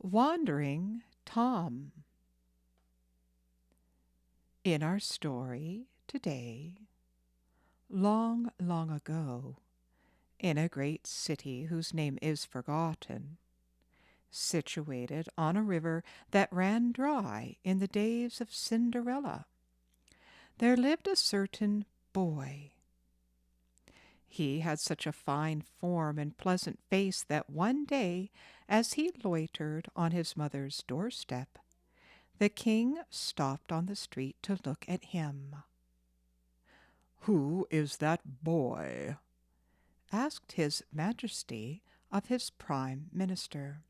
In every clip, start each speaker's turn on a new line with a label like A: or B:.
A: Wandering Tom. In our story today, long, long ago, in a great city whose name is forgotten, situated on a river that ran dry in the days of Cinderella, there lived a certain boy. He had such a fine form and pleasant face that one day, as he loitered on his mother's doorstep, the king stopped on the street to look at him. "Who is that boy?" asked his Majesty of his prime minister.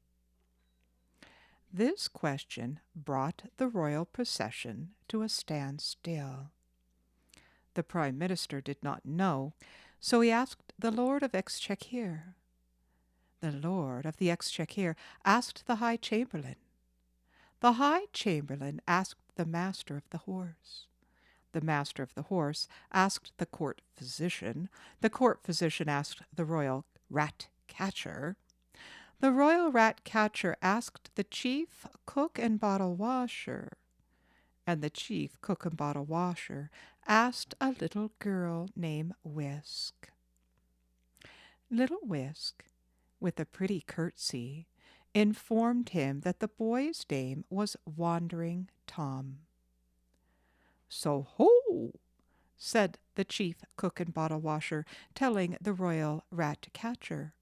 A: This question brought the royal procession to a standstill. The prime minister did not know, so he asked the Lord of Exchequer. The Lord of the Exchequer asked the High Chamberlain. The High Chamberlain asked the Master of the Horse. The Master of the Horse asked the court physician. The court physician asked the royal rat-catcher. The royal rat-catcher asked the chief cook and bottle washer. And the chief cook and bottle washer asked a little girl named Whisk. Little Whisk, with a pretty curtsy, informed him that the boy's name was Wandering Tom. "So ho!" said the chief cook and bottle washer, telling the royal rat-catcher.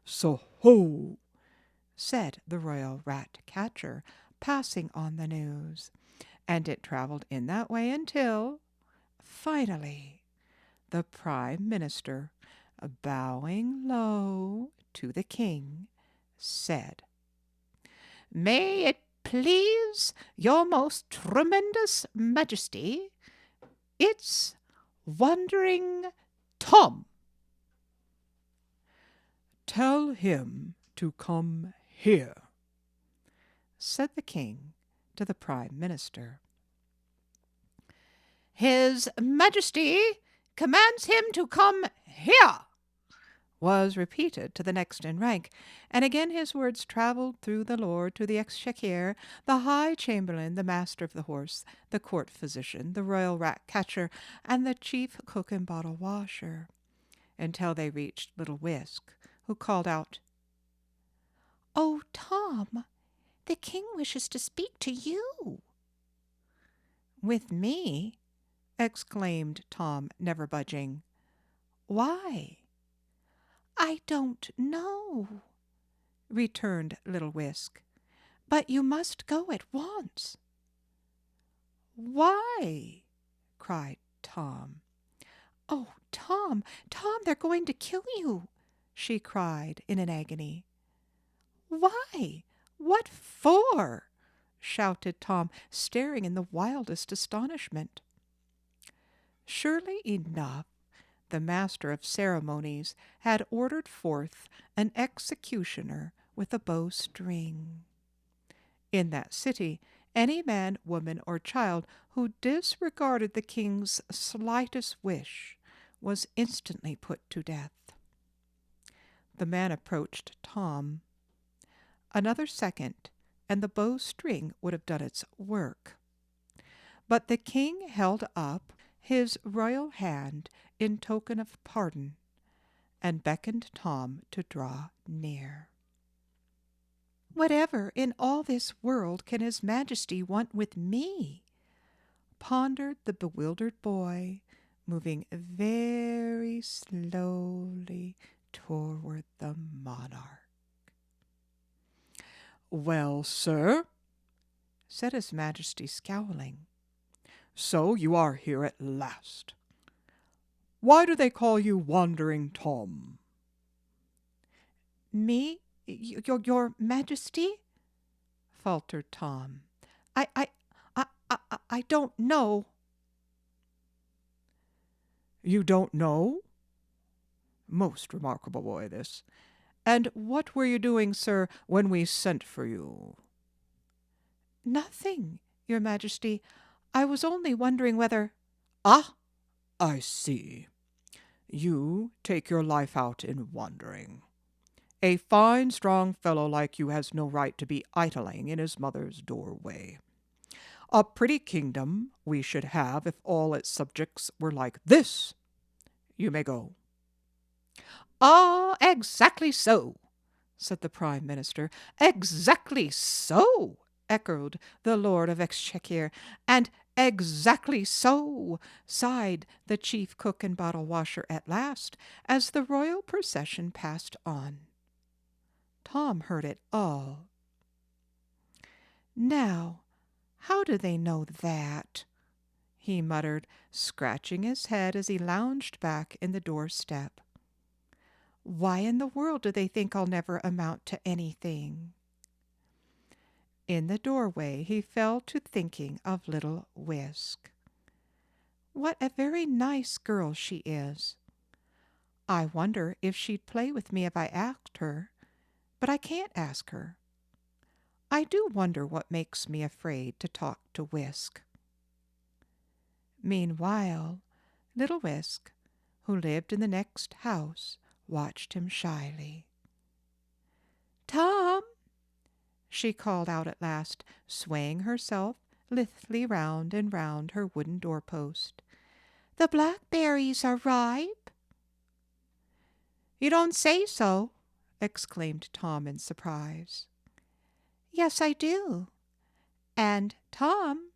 A: "So ho!" said the royal rat-catcher, passing on the news, and it travelled in that way until, finally, the prime minister, bowing low to the king, said, "May it please your most tremendous majesty, it's Wandering Tom." "Tell him to come here," said the king to the prime minister. "His Majesty commands him to come here," was repeated to the next in rank, and again his words travelled through the Lord to the Exchequer, the High Chamberlain, the Master of the Horse, the court physician, the royal rat-catcher, and the chief cook and bottle washer, until they reached little Whisk, who called out, "Oh, Tom, the king wishes to speak to you." "With me?" exclaimed Tom, never budging. "Why?" "I don't know," returned little Whisk, "but you must go at once." "Why?" cried Tom. "Oh, Tom, Tom, they're going to kill you," she cried in an agony. "Why? What for?" shouted Tom, staring in the wildest astonishment. Surely enough, the master of ceremonies had ordered forth an executioner with a bowstring. In that city, any man, woman, or child who disregarded the king's slightest wish was instantly put to death. The man approached Tom. Another second, and the bowstring would have done its work. But the king held up his royal hand in token of pardon, and beckoned Tom to draw near. "Whatever in all this world can his Majesty want with me?" pondered the bewildered boy, moving very slowly toward the monarch. "Well, sir," said his Majesty, scowling, "so you are here at last. Why do they call you Wandering Tom?" "Me? Your Majesty?" faltered Tom. I don't know." "You don't know? Most remarkable boy, this. And what were you doing, sir, when we sent for you?" "Nothing, your Majesty. I was only wondering whether—"
B: "Ah, I see. You take your life out in wandering.
A: A fine, strong fellow like you has no right to be idling in his mother's doorway. A pretty kingdom we should have if all its subjects were like this. You may go." "Ah, exactly so," said the Prime Minister. "Exactly so," echoed the Lord of Exchequer, and "exactly so," sighed the chief cook and bottle washer at last, as the royal procession passed on. Tom heard it all. "Now, how do they know that?" he muttered, scratching his head as he lounged back in the doorstep. "Why in the world do they think I'll never amount to anything?" In the doorway he fell to thinking of little Whisk. What a very nice girl she is. I wonder if she'd play with me if I asked her, but I can't ask her. I do wonder what makes me afraid to talk to Whisk. Meanwhile, little Whisk, who lived in the next house, watched him shyly. "Tom!" she called out at last, swaying herself lithely round and round her wooden doorpost. "The blackberries are ripe." "You don't say so!" exclaimed Tom in surprise. "Yes, I do. And, Tom,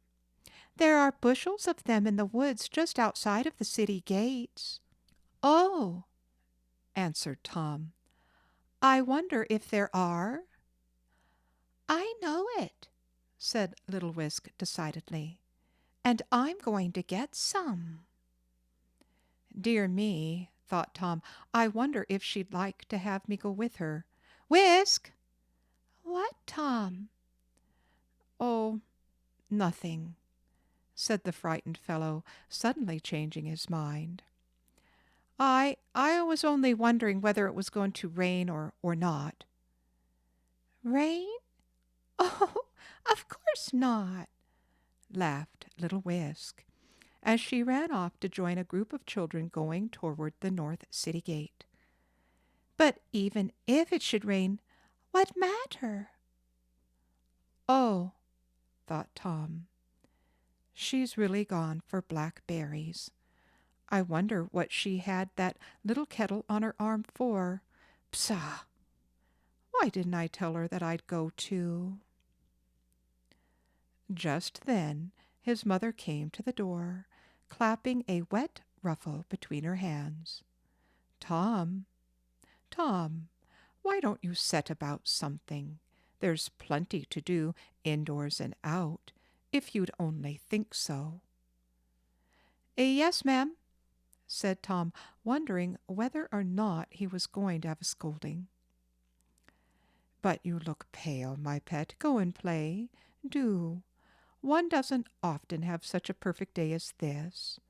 A: there are bushels of them in the woods just outside of the city gates." "Oh," answered Tom, "I wonder if there are?" "I know it," said little Whisk decidedly, "and I'm going to get some." "Dear me," thought Tom, "I wonder if she'd like to have me go with her. Whisk!" "What, Tom?" "Oh, nothing," said the frightened fellow, suddenly changing his mind. I was only wondering whether it was going to rain or not." "Rain? Oh, of course not," laughed little Whisk, as she ran off to join a group of children going toward the North City Gate. "But even if it should rain, what matter?" "Oh," thought Tom, "she's really gone for blackberries. I wonder what she had that little kettle on her arm for. Pshaw! Why didn't I tell her that I'd go too?" Just then his mother came to the door, clapping a wet ruffle between her hands. "Tom, Tom, why don't you set about something? There's plenty to do, indoors and out, if you'd only think so." "Yes, ma'am," said Tom, wondering whether or not he was going to have a scolding. "But you look pale, my pet. Go and play. Do. One doesn't often have such a perfect day as this,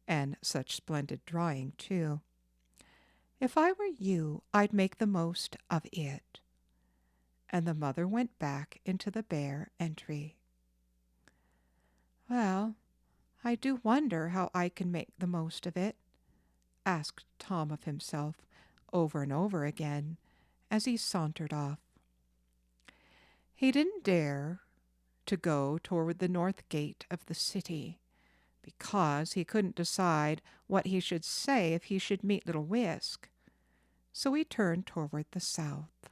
A: and such splendid drawing, too. If I were you, I'd make the most of it." And the mother went back into the bare entry. "Well, I do wonder how I can make the most of it," asked Tom of himself over and over again as he sauntered off. He didn't dare to go toward the north gate of the city, because he couldn't decide what he should say if he should meet little Whisk, so he turned toward the south.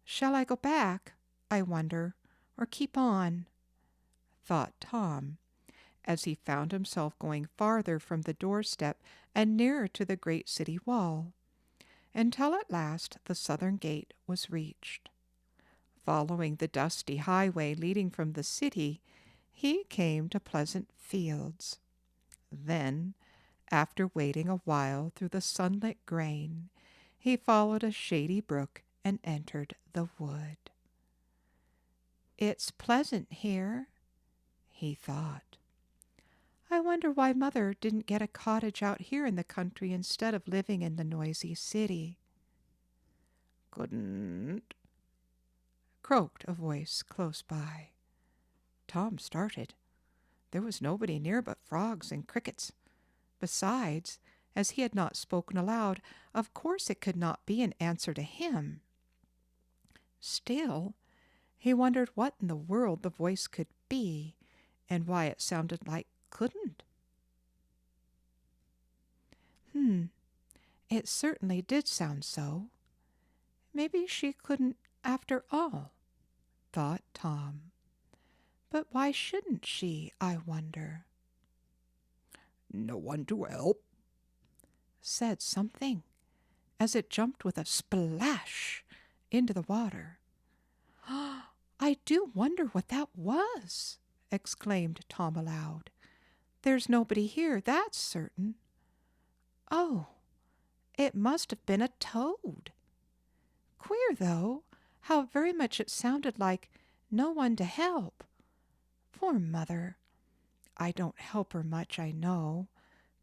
A: "Shall I go back, I wonder, or keep on?" thought Tom, as he found himself going farther from the doorstep and nearer to the great city wall, until at last the southern gate was reached. Following the dusty highway leading from the city, he came to pleasant fields. Then, after waiting a while through the sunlit grain, he followed a shady brook and entered the wood. "It's pleasant here," he thought. "I wonder why Mother didn't get a cottage out here in the country instead of living in the noisy city." "Couldn't," croaked a voice close by. Tom started. There was nobody near but frogs and crickets. Besides, As he had not spoken aloud, of course it could not be an answer to him. Still, he wondered what in the world the voice could be, and why it sounded like couldn't. It certainly did sound so. Maybe she couldn't after all, thought Tom. But why shouldn't she, I wonder? No one to help, said something, as it jumped with a splash into the water. I do wonder what that was, exclaimed Tom aloud. There's nobody here, that's certain. Oh, it must have been a toad. Queer, though, how very much it sounded like no one to help. Poor mother. I don't help her much, I know.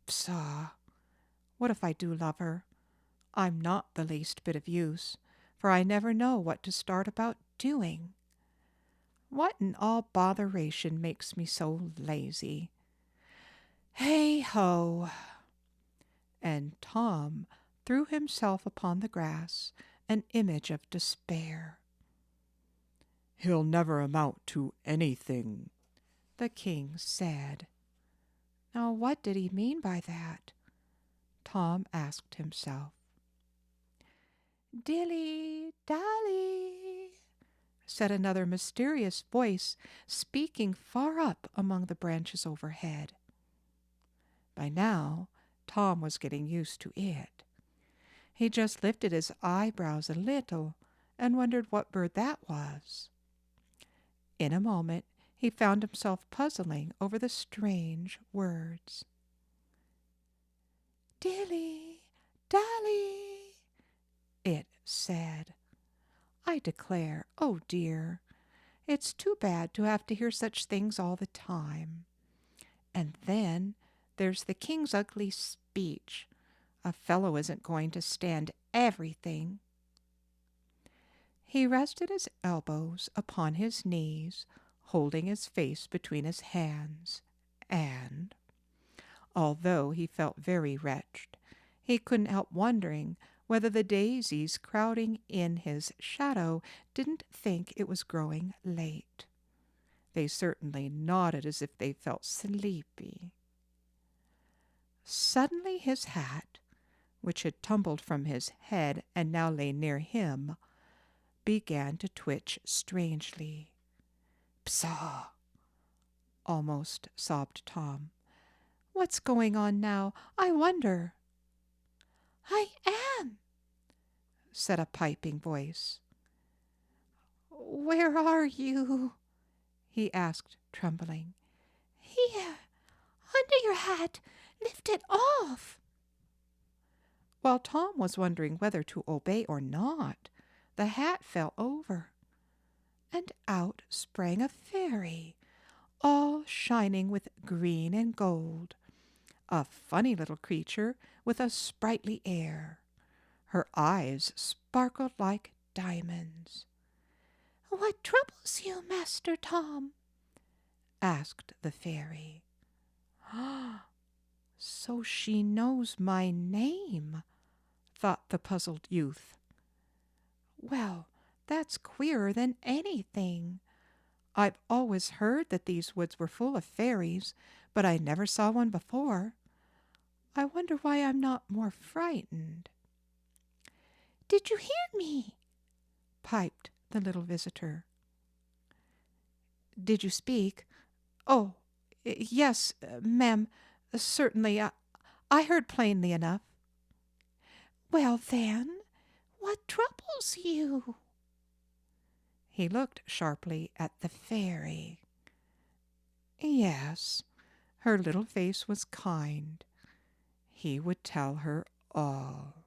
A: Pshaw! What if I do love her? I'm not the least bit of use, for I never know what to start about doing. What in all botheration makes me so lazy? Hey-ho! And Tom threw himself upon the grass, an image of despair. He'll never amount to anything, the king said. Now what did he mean by that? Tom asked himself. Dilly-dally, said another mysterious voice, speaking far up among the branches overhead. By now, Tom was getting used to it. He just lifted his eyebrows a little and wondered what bird that was. In a moment, he found himself puzzling over the strange words. Dilly-dally, it said. I declare, oh dear, it's too bad to have to hear such things all the time. And then there's the king's ugly speech. A fellow isn't going to stand everything. He rested his elbows upon his knees, holding his face between his hands, and, although he felt very wretched, he couldn't help wondering whether the daisies crowding in his shadow didn't think it was growing late. They certainly nodded as if they felt sleepy. Suddenly his hat, which had tumbled from his head and now lay near him, began to twitch strangely. Pshaw! Almost sobbed Tom. What's going on now? I wonder. I am, said a piping voice. Where are you? He asked, trembling. Here, under your hat. Lift it off. While Tom was wondering whether to obey or not, the hat fell over, and out sprang a fairy, all shining with green and gold, a funny little creature with a sprightly air. Her eyes sparkled like diamonds. What troubles you, Master Tom? Asked the fairy. So she knows my name, thought the puzzled youth. Well, that's queerer than anything. I've always heard that these woods were full of fairies, but I never saw one before. I wonder why I'm not more frightened. Did you hear me? Piped the little visitor. Did you speak? Oh, yes, ma'am, certainly. I heard plainly enough. Well, then, what troubles you? He looked sharply at the fairy. Yes, her little face was kind. He would tell her all.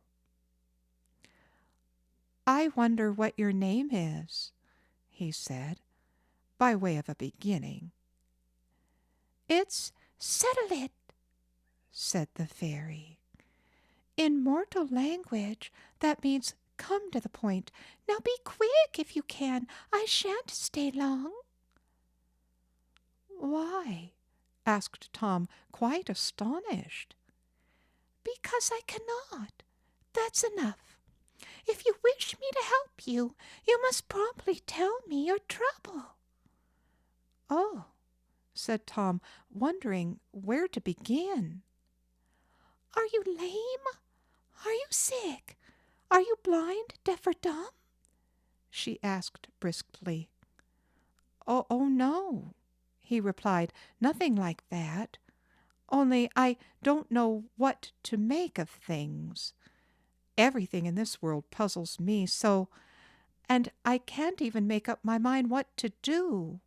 A: I wonder what your name is, he said, by way of a beginning. It's Settle It, said the fairy. In mortal language, that means come to the point. Now be quick if you can. I shan't stay long. Why? Asked Tom, quite astonished.
B: Because I cannot. That's enough. If you wish me to help you, you must promptly tell me your trouble.
A: Oh, said Tom, wondering where to begin.
B: Are you lame? Are you sick? Are you blind, deaf, or dumb?
A: She asked briskly. Oh, no, he replied, nothing like that. Only I don't know what to make of things. Everything in this world puzzles me so, and I can't even make up my mind what to do.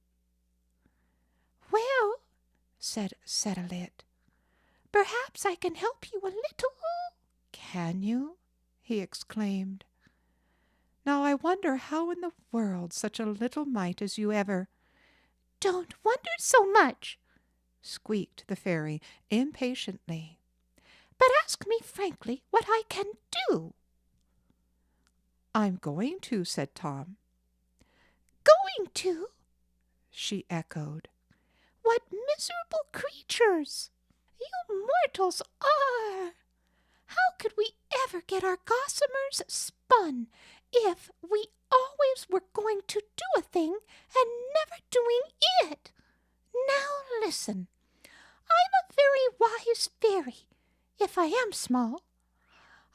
B: Well, said Settlet, perhaps I can help you a little.
A: Can you? He exclaimed. Now I wonder how in the world such a little mite as you ever—
B: Don't wonder so much,
A: squeaked the fairy impatiently.
B: but ask me frankly what I can do.
A: I'm going to, said Tom.
B: Going to?
A: She echoed.
B: What miserable creatures you mortals are! How could we ever get our gossamers spun if we always were going to do a thing and never doing it? Now listen. I'm a very wise fairy, if I am small.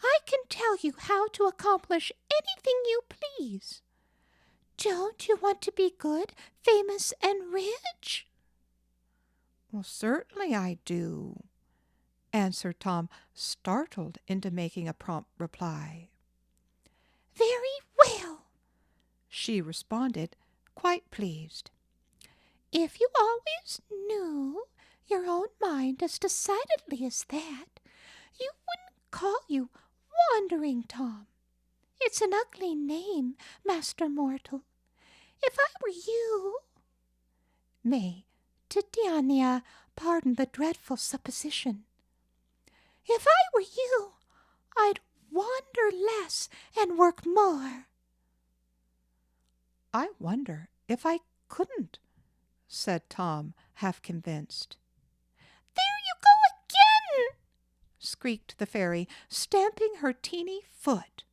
B: I can tell you how to accomplish anything you please. Don't you want to be good, famous, and rich?
A: Well, certainly I do, answered Tom, startled into making a prompt reply.
B: Very well,
A: She responded, quite pleased.
B: If you always knew your own mind as decidedly as that, you wouldn't call you Wandering Tom. It's an ugly name, Master Mortal. If I were you— May Titania pardon the dreadful supposition. If I were you, I'd wander less and work more.
A: I wonder if I couldn't, said Tom, half convinced.
B: There you go again,
A: Squeaked the fairy, stamping her teeny foot.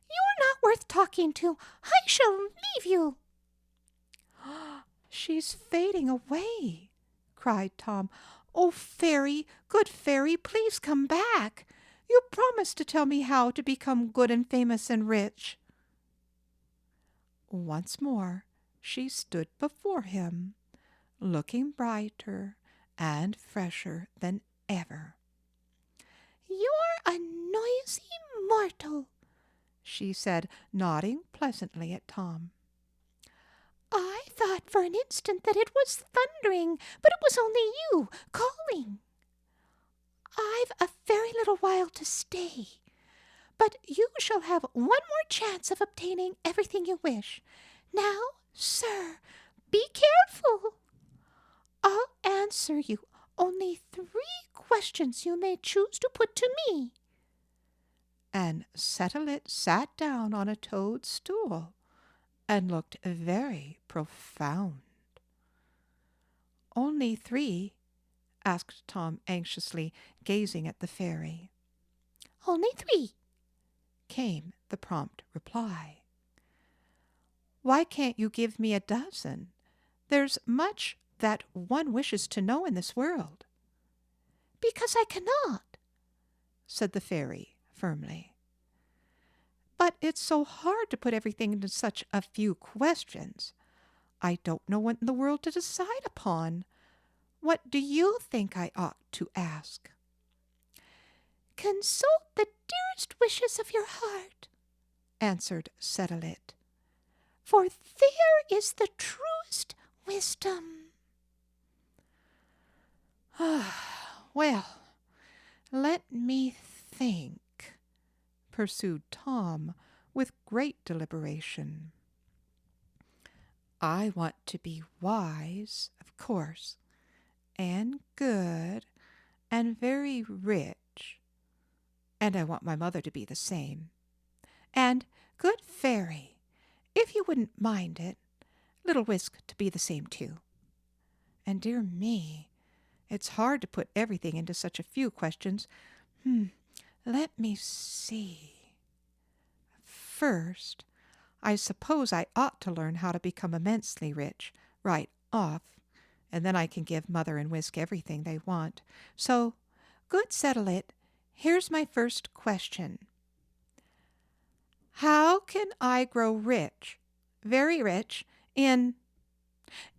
B: You're not worth talking to. I shall leave you.
A: She's fading away, cried Tom. Oh, fairy, good fairy, please come back. You promised to tell me how to become good and famous and rich. Once more she stood before him, looking brighter and fresher than ever.
B: You're a noisy mortal,
A: she said, nodding pleasantly at Tom.
B: I thought for an instant that it was thundering, but it was only you calling. I've a very little while to stay, but you shall have one more chance of obtaining everything you wish. Now, sir, be careful. I'll answer you only 3 questions you may choose to put to me.
A: And Settlet sat down on a toadstool and looked very profound. Only 3? Asked Tom anxiously, gazing at the fairy.
B: Only 3,
A: came the prompt reply. Why can't you give me a dozen? There's much that one wishes to know in this world.
B: Because I cannot,
A: said the fairy firmly. But it's so hard to put everything into such a few questions. I don't know what in the world to decide upon. What do you think I ought to ask?
B: Consult the dearest wishes of your heart,
A: answered Settlet.
B: For there is the truest wisdom.
A: Well, let me think, pursued Tom with great deliberation. I want to be wise, of course, and good, and very rich, and I want my mother to be the same, and good fairy, if you wouldn't mind it, Little Whisk to be the same too. And dear me, it's hard to put everything into such a few questions. Let me see. First, I suppose I ought to learn how to become immensely rich right off, and then I can give Mother and Whisk everything they want. So, good settle it. Here's my first question. How can I grow rich, very rich, in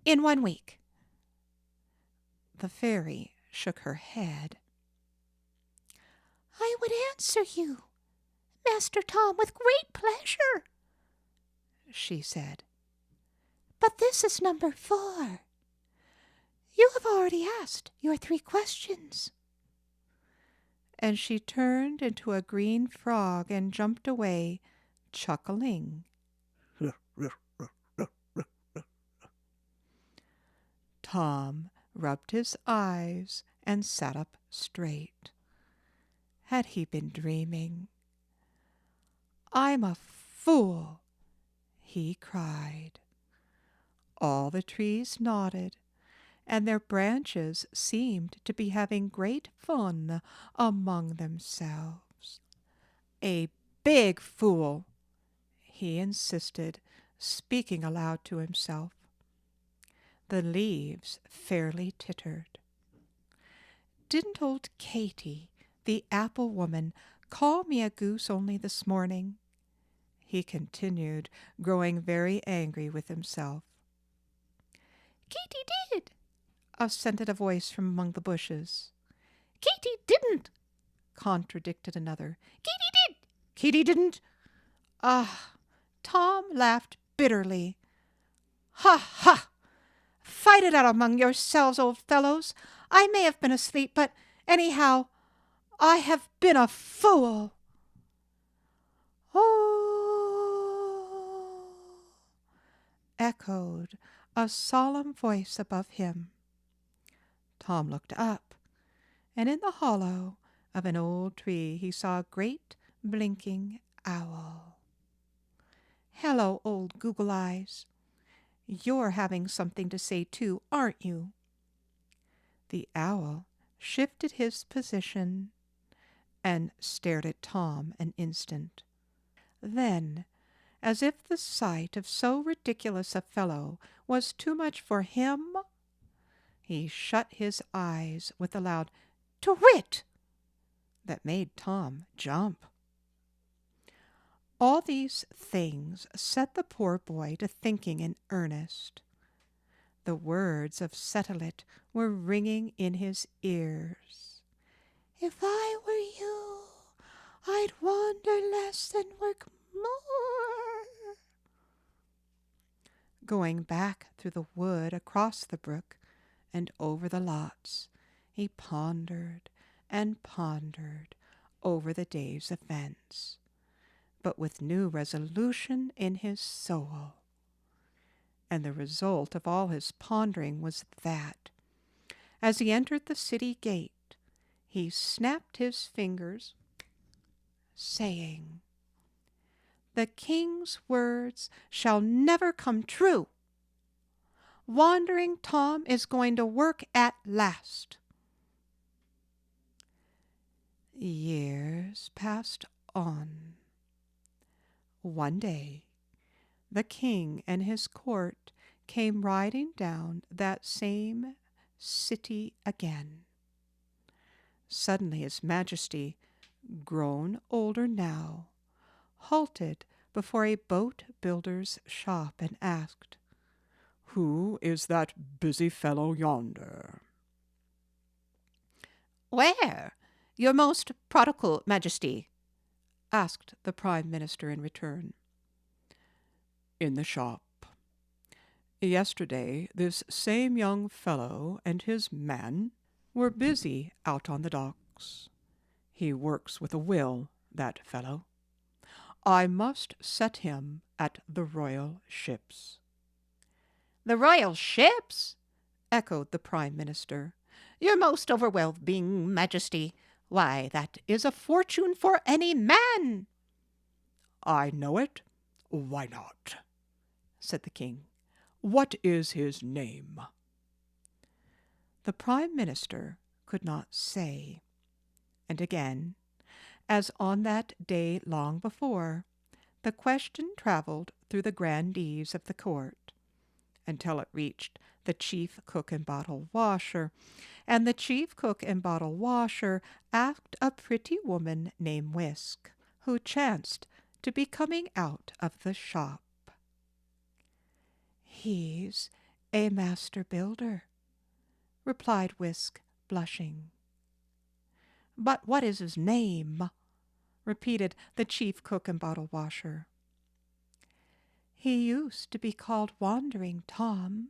A: 1 week? The fairy shook her head.
B: I would answer you, Master Tom, with great pleasure,
A: she said.
B: But this is number 4. You have already asked your 3 questions.
A: And she turned into a green frog and jumped away, chuckling. Tom rubbed his eyes and sat up straight. Had he been dreaming? I'm a fool, he cried. All the trees nodded, and their branches seemed to be having great fun among themselves. A big fool, he insisted, speaking aloud to himself. The leaves fairly tittered. Didn't old Katy, the apple woman, call me a goose only this morning? He continued, growing very angry with himself.
B: Katy did,
A: assented a voice from among the bushes.
B: Katy didn't,
A: contradicted another.
B: Katy did.
A: Katy didn't. Ah, Tom laughed bitterly. Ha, ha! Fight it out among yourselves, old fellows. I may have been asleep, but anyhow, I have been a fool. Oh! Echoed a solemn voice above him. Tom looked up, and in the hollow of an old tree he saw a great blinking owl. Hello, old Google Eyes. You're having something to say too, aren't you? The owl shifted his position and stared at Tom an instant. Then, as if the sight of so ridiculous a fellow was too much for him, he shut his eyes with a loud "Twit!" that made Tom jump. All these things set the poor boy to thinking in earnest. The words of Settle-it were ringing in his ears.
B: If I were you, I'd wander less and work more.
A: Going back through the wood, across the brook, and over the lots, he pondered and pondered over the day's events, but with new resolution in his soul. And the result of all his pondering was that, as he entered the city gate, he snapped his fingers, saying, "The king's words shall never come true. Wandering Tom is going to work at last." Years passed on. One day, the king and his court came riding down that same city again. Suddenly his majesty, grown older now, halted before a boat-builder's shop and asked, "Who is that busy fellow yonder?"
B: "Where, your most prodigal majesty?"
A: asked the prime minister in return. "In the shop. Yesterday this same young fellow and his man were busy out on the docks. He works with a will, that fellow. I must set him at the royal ships."
B: "The royal ships?"
A: echoed the prime minister.
B: "Your most overwhelming majesty. Why, that is a fortune for any man."
A: "I know it. Why not?" said the king. "What is his name?" The prime minister could not say. And again, as on that day long before, the question travelled through the grandees of the court, until it reached the chief cook and bottle washer, and the chief cook and bottle washer asked a pretty woman named Whisk, who chanced to be coming out of the shop. "He's a master builder," replied Whisk, blushing. "But what is his name?" repeated the chief cook and bottle washer. "He used to be called Wandering Tom,"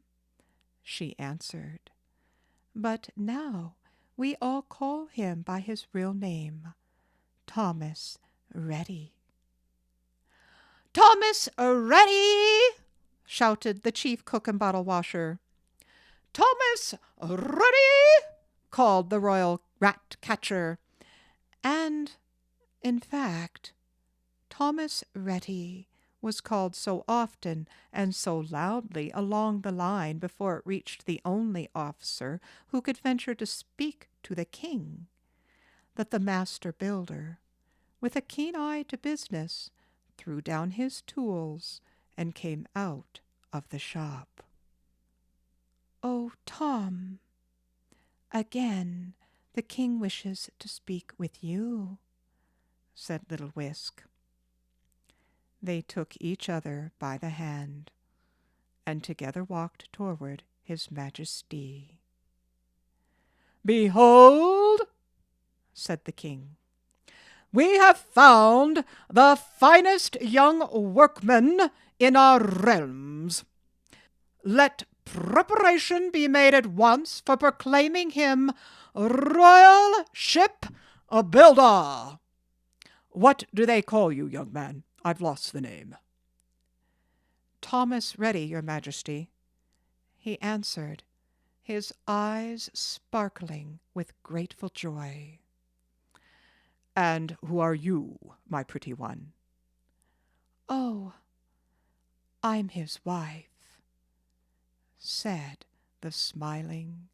A: she answered, "but now we all call him by his real name, Thomas Ready." "Thomas Ready!" shouted the chief cook and bottle washer. "Thomas Ready!" called the royal rat catcher. And, in fact, Thomas Ready was called so often and so loudly along the line before it reached the only officer who could venture to speak to the king, that the master builder, with a keen eye to business, threw down his tools and came out of the shop. "Oh, Tom, again the king wishes to speak with you," said little Whisk. They took each other by the hand, and together walked toward his majesty. "Behold," said the king, "we have found the finest young workman in our realms. Let preparation be made at once for proclaiming him Royal Ship Builder. What do they call you, young man? I've lost the name." "Thomas Ready, your majesty," he answered, his eyes sparkling with grateful joy. "And who are you, my pretty one?" "Oh, I'm his wife," said the smiling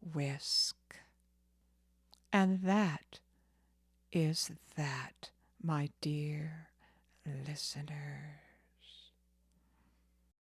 A: Whisk. And that is that, my dear listeners.